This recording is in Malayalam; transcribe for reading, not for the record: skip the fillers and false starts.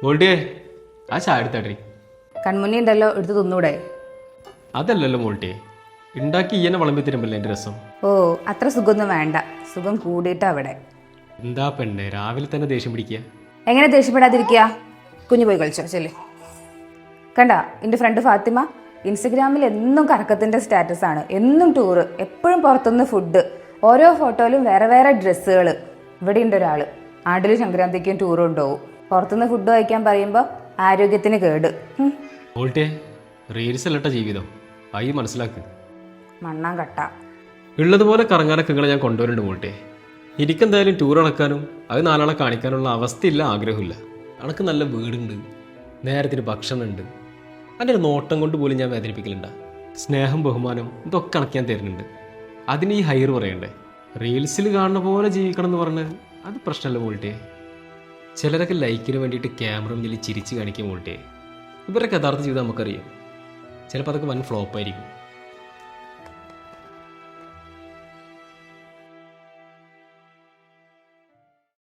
മോൾട്ടിയെ ആ ചായ എടുത്താട്ടെ. കൺമുന്നി ഉണ്ടല്ലോ, എടുത്ത് തിന്നൂടെ? അതല്ലല്ലോ മോൾട്ടിയെ, ഉണ്ടാക്കി ഈയനെ വിളമ്പി തരുമ്പല്ലേ എൻ്റെ രസം. ഓ, അത്ര സുഖമൊന്നും വേണ്ട, സുഖം കൂടിയിട്ടാ അവിടെ. എന്താ പെണ്ണെ രാവിലെ തന്നെ ദേഷ്യം പിടിക്കുക? എങ്ങനെ ദേഷ്യപ്പെടാതിരിക്കുക? കുഞ്ഞു പോയി കളിച്ചോ ചെല്ലേ. കണ്ട എൻ്റെ ഫ്രണ്ട് ഫാത്തിമ ഇൻസ്റ്റഗ്രാമിൽ എന്നും കറക്കത്തിൻ്റെ സ്റ്റാറ്റസ് ആണ്, എന്നും ടൂറ്, എപ്പോഴും പുറത്തുനിന്ന് ഫുഡ്, ഓരോ ഫോട്ടോയിലും വേറെ വേറെ ഡ്രസ്സുകൾ. ഇവിടെ ഉണ്ട് ഒരാൾ ആണ്ടിലും സംക്രാന്തിക്കും ടൂർ കൊണ്ടുപോകും. പുറത്തുനിന്ന് ഫുഡ് കഴിക്കാൻ പറയുമ്പോൾ ആരോഗ്യത്തിന് കേട്. മോൾട്ടിയെ റീൽസ് അല്ലട്ട ജീവിതം, ആയി മനസ്സിലാക്ക്. മണ്ണാൻ കട്ട ഉള്ളതുപോലെ കറങ്ങാനൊക്കെ നിങ്ങളെ ഞാൻ കൊണ്ടുവരുന്നുണ്ട് മോൾട്ടിയെ. എനിക്കെന്തായാലും ടൂർ നടക്കാനും അത് നാലാളെ കാണിക്കാനുള്ള അവസ്ഥയില്ല, ആഗ്രഹമില്ല. അനക്ക് നല്ല വീടുണ്ട്, നേരത്തിന് ഭക്ഷണമുണ്ട്, അതിൻ്റെ ഒരു നോട്ടം കൊണ്ട് പോലും ഞാൻ വേദനിപ്പിക്കലുണ്ട. സ്നേഹം ബഹുമാനം ഇതൊക്കെ അണക്ക് ഞാൻ തരുന്നുണ്ട്. അതിന് ഈ ഹൈർ പറയണ്ടേ? റീൽസിൽ കാണുന്ന പോലെ ജീവിക്കണം എന്ന് പറഞ്ഞ് അത് പ്രശ്നമല്ല മോൾട്ടിയെ. ചിലരൊക്കെ ലൈക്കിന് വേണ്ടിയിട്ട് ക്യാമറ മുന്നിൽ ചിരിച്ച് കാണിക്കും മോൾട്ടിയെ. ഇവരുടെ യഥാർത്ഥ ജീവിതം നമുക്കറിയാം. ചിലപ്പോൾ അതൊക്കെ വൻ ഫ്ലോപ്പായിരിക്കും.